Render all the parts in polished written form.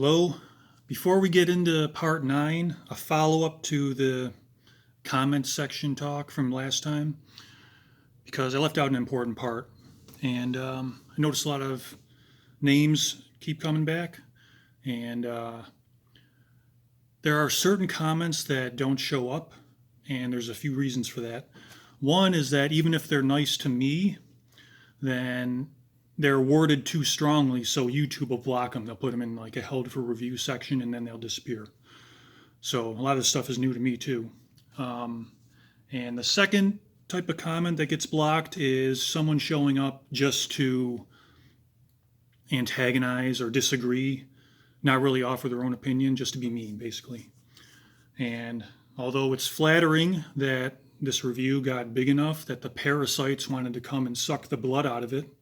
Hello. Before we get into part 9, a follow-up to the comments section talk from last time, because I left out an important part. And I noticed a lot of names keep coming back. And there are certain comments that don't show up, and there's a few reasons for that. One is that even if they're nice to me, then they're worded too strongly, so YouTube will block them. They'll put them in like a held for review section, and then they'll disappear. So a lot of this stuff is new to me too. And the second type of comment that gets blocked is someone showing up just to antagonize or disagree, not really offer their own opinion, just to be mean, basically. And although it's flattering that this review got big enough that the parasites wanted to come and suck the blood out of it,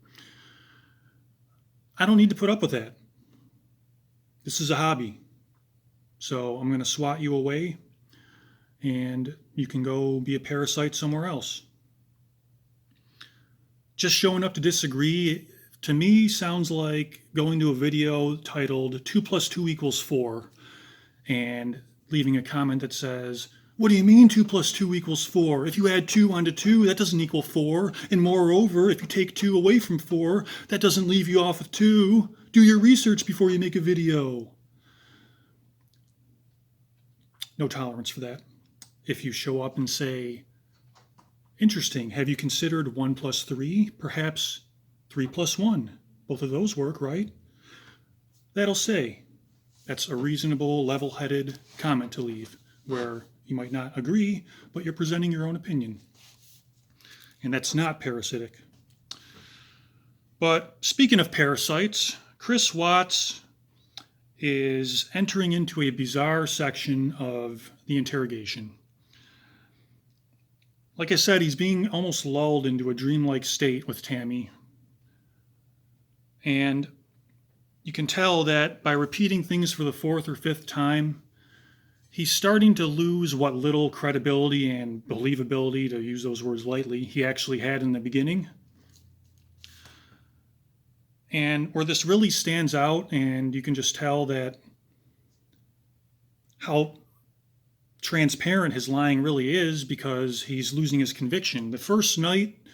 I don't need to put up with that. This is a hobby. So I'm going to swat you away, and you can go be a parasite somewhere else. Just showing up to disagree, to me, sounds like going to a video titled 2 plus 2 equals 4 and leaving a comment that says, "What do you mean 2 plus 2 equals 4? If you add 2 onto 2, that doesn't equal 4. And moreover, if you take 2 away from 4, that doesn't leave you off with 2. Do your research before you make a video." No tolerance for that. If you show up and say, "Interesting, have you considered 1 plus 3? Perhaps 3 plus 1. Both of those work, right?" That'll say. That's a reasonable, level-headed comment to leave, where you might not agree, but you're presenting your own opinion. And that's not parasitic. But speaking of parasites, Chris Watts is entering into a bizarre section of the interrogation. Like I said, he's being almost lulled into a dreamlike state with Tammy. And you can tell that by repeating things for the 4th or 5th time, he's starting to lose what little credibility and believability, to use those words lightly, he actually had in the beginning. And where this really stands out, and you can just tell that how transparent his lying really is, because he's losing his conviction. The first night,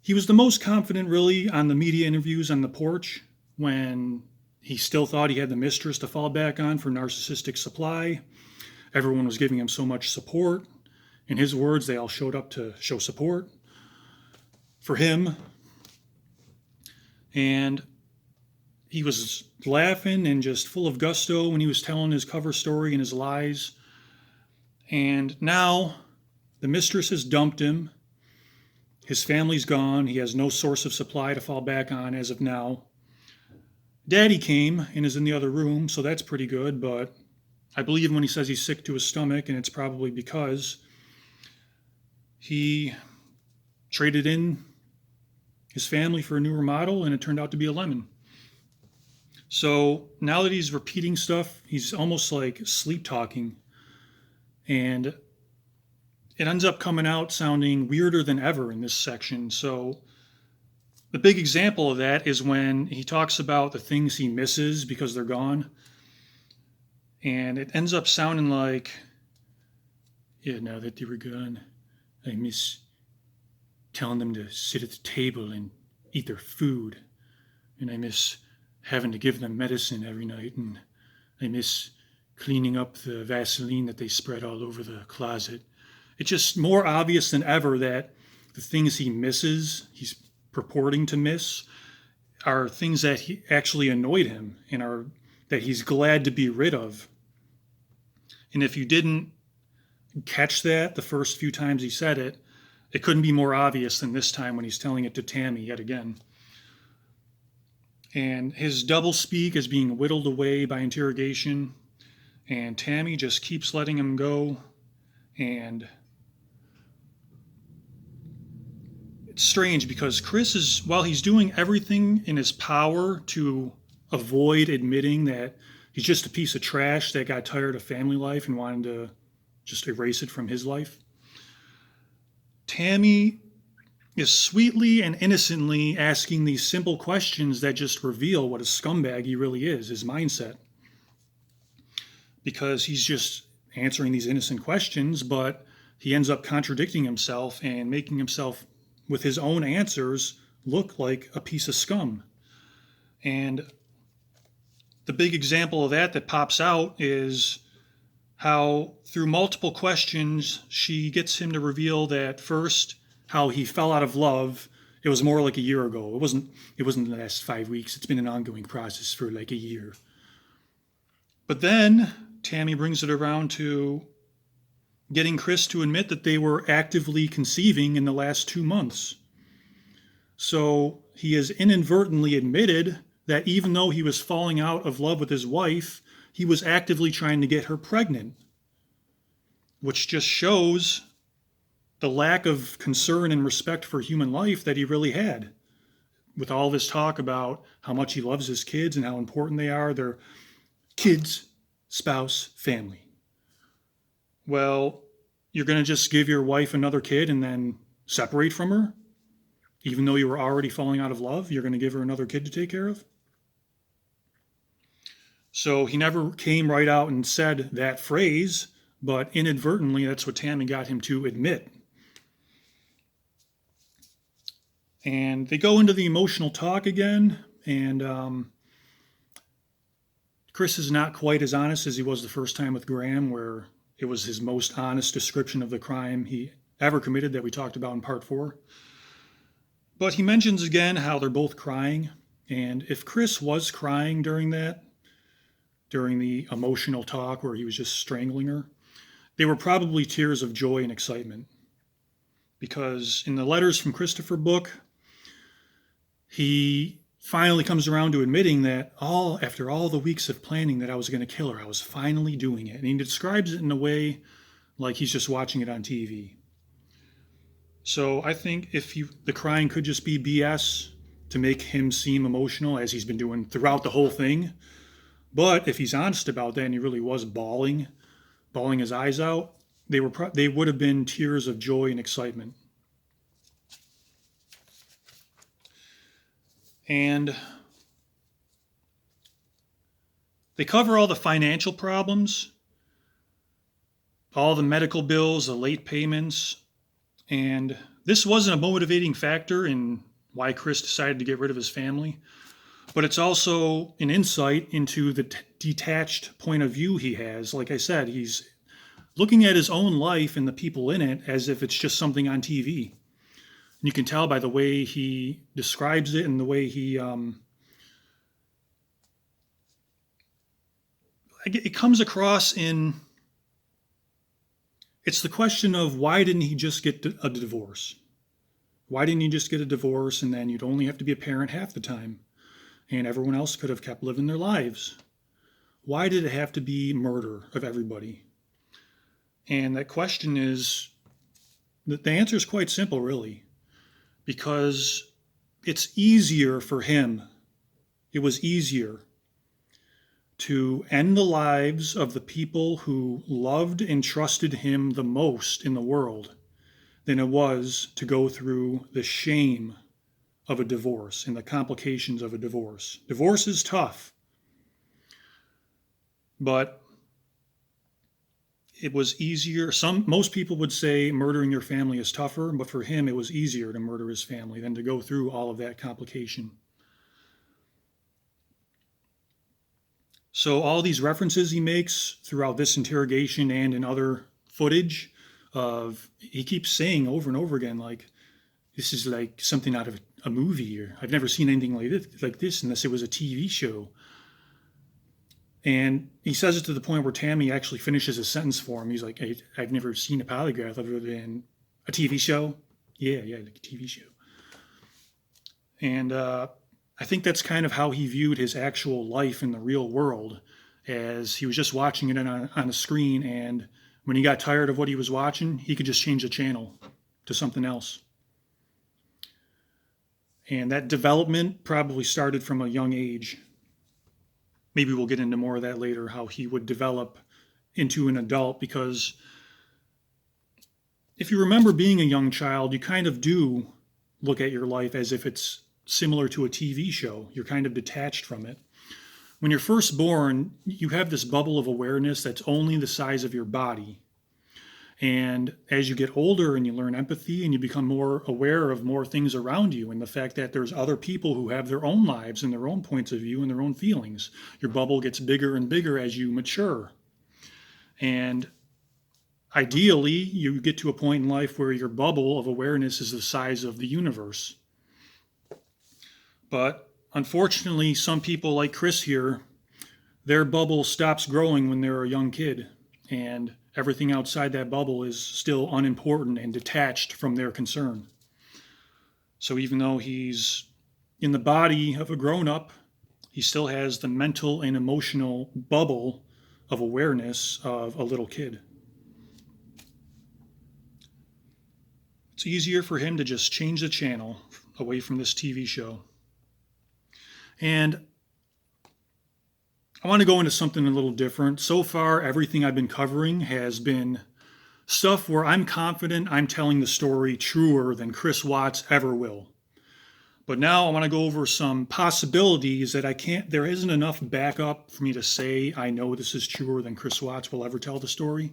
he was the most confident really on the media interviews on the porch, when he still thought he had the mistress to fall back on for narcissistic supply. Everyone was giving him so much support. In his words, they all showed up to show support for him. And he was laughing and just full of gusto when he was telling his cover story and his lies. And now the mistress has dumped him. His family's gone. He has no source of supply to fall back on as of now. Daddy came and is in the other room, so that's pretty good, but I believe him when he says he's sick to his stomach, and it's probably because he traded in his family for a newer model, and it turned out to be a lemon. So now that he's repeating stuff, he's almost like sleep talking, and it ends up coming out sounding weirder than ever in this section. So the big example of that is when he talks about the things he misses because they're gone. And it ends up sounding like, "Yeah, now that they were gone, I miss telling them to sit at the table and eat their food. And I miss having to give them medicine every night. And I miss cleaning up the Vaseline that they spread all over the closet." It's just more obvious than ever that the things he misses, he's purporting to miss, are things that he actually annoyed him and are that he's glad to be rid of. And if you didn't catch that the first few times he said it, it couldn't be more obvious than this time when he's telling it to Tammy yet again. And his doublespeak is being whittled away by interrogation, and Tammy just keeps letting him go. And it's strange because Chris is, while he's doing everything in his power to avoid admitting that he's just a piece of trash that got tired of family life and wanted to just erase it from his life, Tammy is sweetly and innocently asking these simple questions that just reveal what a scumbag he really is, his mindset. because he's just answering these innocent questions, but he ends up contradicting himself and making himself, with his own answers, look like a piece of scum. And the big example of that pops out is how through multiple questions she gets him to reveal that first how he fell out of love. It was more like a year ago. It wasn't the last 5 weeks. It's been an ongoing process for like a year. But then Tammy brings it around to getting Chris to admit that they were actively conceiving in the last 2 months. So he has inadvertently admitted that even though he was falling out of love with his wife, he was actively trying to get her pregnant, which just shows the lack of concern and respect for human life that he really had. With all this talk about how much he loves his kids and how important they are, their kids, spouse, family. Well, you're going to just give your wife another kid and then separate from her? Even though you were already falling out of love, you're going to give her another kid to take care of? So he never came right out and said that phrase, but inadvertently, that's what Tammy got him to admit. And they go into the emotional talk again, and Chris is not quite as honest as he was the first time with Graham, where it was his most honest description of the crime he ever committed that we talked about in part 4. But he mentions again how they're both crying, and if Chris was crying during the emotional talk where he was just strangling her, they were probably tears of joy and excitement. Because in the Letters from Christopher book, he finally comes around to admitting that after all the weeks of planning that I was going to kill her, I was finally doing it. And he describes it in a way like he's just watching it on TV. So I think the crying could just be BS to make him seem emotional, as he's been doing throughout the whole thing. But if he's honest about that and he really was bawling his eyes out, they would have been tears of joy and excitement. And they cover all the financial problems, all the medical bills, the late payments, and this wasn't a motivating factor in why Chris decided to get rid of his family, but it's also an insight into the detached point of view he has. Like I said, he's looking at his own life and the people in it as if it's just something on TV. And you can tell by the way he describes it and the way it comes across in, it's the question of why didn't he just get a divorce? Why didn't he just get a divorce and then you'd only have to be a parent half the time and everyone else could have kept living their lives? Why did it have to be murder of everybody? And that question is, the answer is quite simple, really. Because it's easier for him, it was easier to end the lives of the people who loved and trusted him the most in the world than it was to go through the shame of a divorce and the complications of a divorce. Divorce is tough, but it was easier. Most people would say murdering your family is tougher, but for him, it was easier to murder his family than to go through all of that complication. So all these references he makes throughout this interrogation and in other footage he keeps saying over and over again, like, this is like something out of a movie, or I've never seen anything like this unless it was a TV show. And he says it to the point where Tammy actually finishes a sentence for him. He's like, I've never seen a polygraph other than a TV show. Yeah, like a TV show. And I think that's kind of how he viewed his actual life in the real world, as he was just watching it on a screen, and when he got tired of what he was watching, he could just change the channel to something else. And that development probably started from a young age. Maybe we'll get into more of that later, how he would develop into an adult, because if you remember being a young child, you kind of do look at your life as if it's similar to a TV show. You're kind of detached from it. When you're first born, you have this bubble of awareness that's only the size of your body. And as you get older and you learn empathy and you become more aware of more things around you and the fact that there's other people who have their own lives and their own points of view and their own feelings, your bubble gets bigger and bigger as you mature. And ideally, you get to a point in life where your bubble of awareness is the size of the universe. But unfortunately, some people like Chris here, their bubble stops growing when they're a young kid. And everything outside that bubble is still unimportant and detached from their concern. So even though he's in the body of a grown-up, he still has the mental and emotional bubble of awareness of a little kid. It's easier for him to just change the channel away from this TV show. And I want to go into something a little different. So far, everything I've been covering has been stuff where I'm confident I'm telling the story truer than Chris Watts ever will. But now I want to go over some possibilities that there isn't enough backup for me to say I know this is truer than Chris Watts will ever tell the story.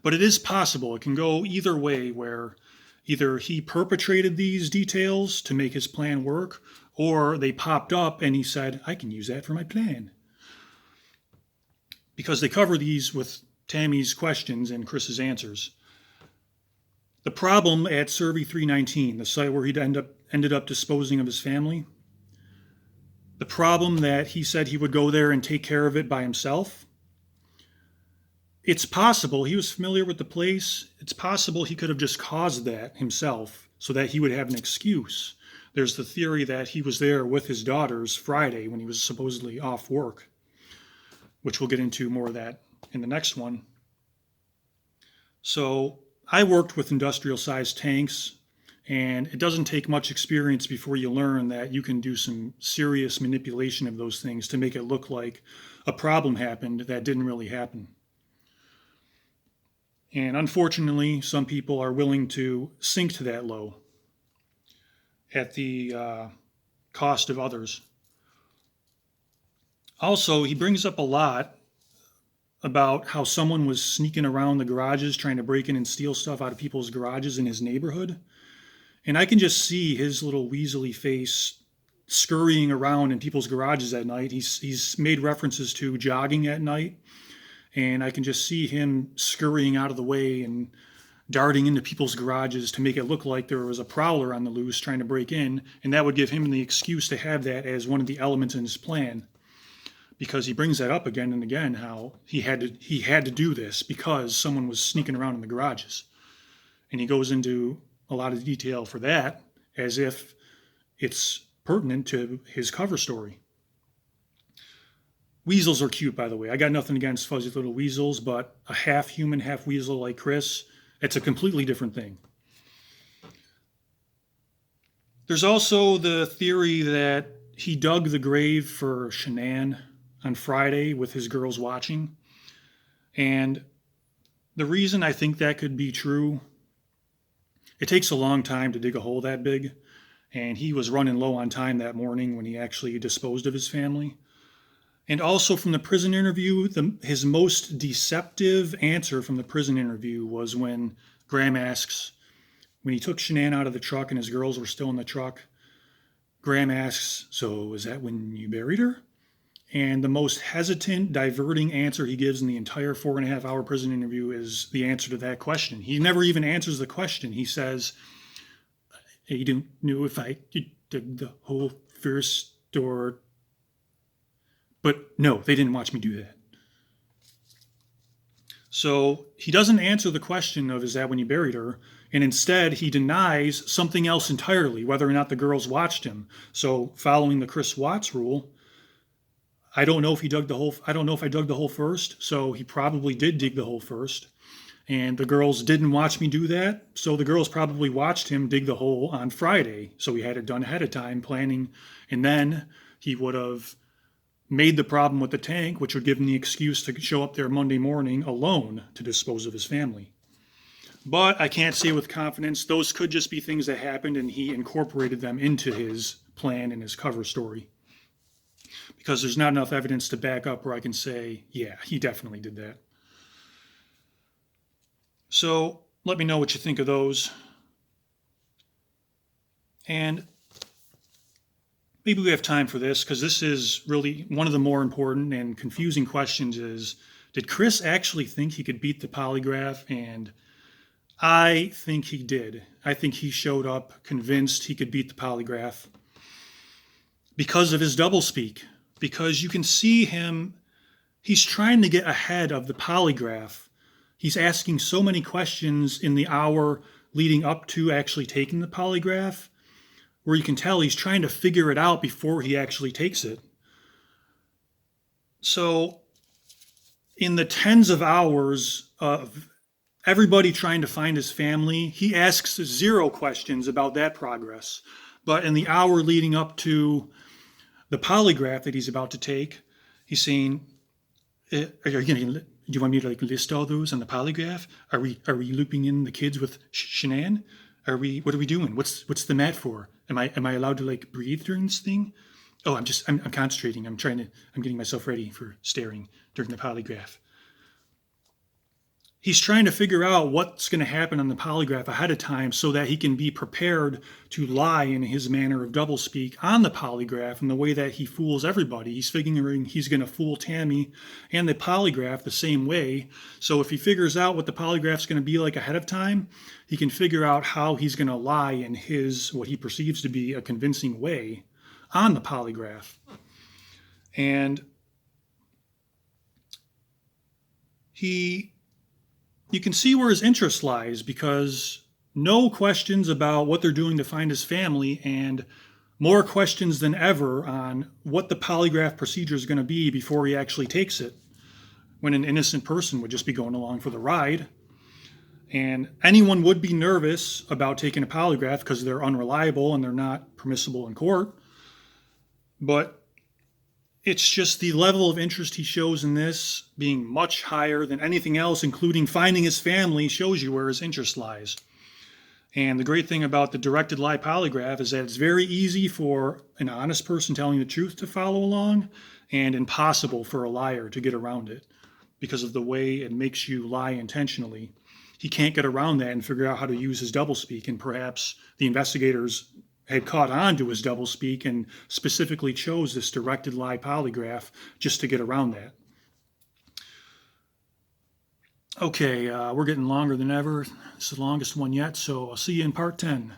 But it is possible. It can go either way, where either he perpetrated these details to make his plan work, or they popped up and he said, I can use that for my plan. Because they cover these with Tammy's questions and Chris's answers. The problem at Survey 319, the site where he'd ended up disposing of his family, the problem that he said he would go there and take care of it by himself, it's possible he was familiar with the place. It's possible he could have just caused that himself so that he would have an excuse. There's the theory that he was there with his daughters Friday when he was supposedly off work, which we'll get into more of that in the next one. So I worked with industrial-sized tanks, and it doesn't take much experience before you learn that you can do some serious manipulation of those things to make it look like a problem happened that didn't really happen. And unfortunately, some people are willing to sink to that low at the cost of others. Also, he brings up a lot about how someone was sneaking around the garages trying to break in and steal stuff out of people's garages in his neighborhood. And I can just see his little weaselly face scurrying around in people's garages at night. He's made references to jogging at night, and I can just see him scurrying out of the way and darting into people's garages to make it look like there was a prowler on the loose trying to break in, and that would give him the excuse to have that as one of the elements in his plan. Because he brings that up again and again, how he had to do this because someone was sneaking around in the garages. And he goes into a lot of detail for that as if it's pertinent to his cover story. Weasels are cute, by the way. I got nothing against fuzzy little weasels, but a half human, half weasel like Chris, it's a completely different thing. There's also the theory that he dug the grave for Shanann on Friday with his girls watching. And the reason I think that could be true, it takes a long time to dig a hole that big. And he was running low on time that morning when he actually disposed of his family. And also from the prison interview, his most deceptive answer from the prison interview was when Graham asks, when he took Shanann out of the truck and his girls were still in the truck, Graham asks, so is that when you buried her? And the most hesitant, diverting answer he gives in the entire 4.5-hour prison interview is the answer to that question. He never even answers the question. He says, I don't know if I dug the hole first or... But no, they didn't watch me do that. So he doesn't answer the question of, is that when you buried her? And instead, he denies something else entirely, whether or not the girls watched him. So following the Chris Watts rule, I don't know if I dug the hole first. So he probably did dig the hole first. And the girls didn't watch me do that. So the girls probably watched him dig the hole on Friday. So he had it done ahead of time, planning. And then he would have made the problem with the tank, which would give him the excuse to show up there Monday morning alone to dispose of his family. But I can't say with confidence. Those could just be things that happened and he incorporated them into his plan and his cover story. because there's not enough evidence to back up where I can say, yeah, he definitely did that. So let me know what you think of those. And maybe we have time for this, because this is really one of the more important and confusing questions is, did Chris actually think he could beat the polygraph? And I think he did. I think he showed up convinced he could beat the polygraph because of his doublespeak. Because you can see him, he's trying to get ahead of the polygraph. He's asking so many questions in the hour leading up to actually taking the polygraph, where you can tell he's trying to figure it out before he actually takes it. So, in the tens of hours of everybody trying to find his family, he asks 0 questions about that progress. But in the hour leading up to the polygraph that he's about to take, he's saying, do you want me to list all those on the polygraph? Are we looping in the kids with Shanann? What are we doing? What's the mat for? Am I allowed to breathe during this thing? Oh, I'm concentrating. I'm getting myself ready for staring during the polygraph. He's trying to figure out what's going to happen on the polygraph ahead of time so that he can be prepared to lie in his manner of doublespeak on the polygraph in the way that he fools everybody. He's figuring he's going to fool Tammy and the polygraph the same way. So if he figures out what the polygraph's going to be like ahead of time, he can figure out how he's going to lie in what he perceives to be a convincing way on the polygraph. And you can see where his interest lies, because no questions about what they're doing to find his family, and more questions than ever on what the polygraph procedure is going to be before he actually takes it, when an innocent person would just be going along for the ride. And anyone would be nervous about taking a polygraph because they're unreliable and they're not permissible in court. But it's just the level of interest he shows in this being much higher than anything else, including finding his family, shows you where his interest lies. And the great thing about the directed lie polygraph is that it's very easy for an honest person telling the truth to follow along, and impossible for a liar to get around it because of the way it makes you lie intentionally. He can't get around that and figure out how to use his doublespeak, and perhaps the investigators had caught on to his doublespeak and specifically chose this directed lie polygraph just to get around that. Okay, we're getting longer than ever. It's the longest one yet, so I'll see you in part 10.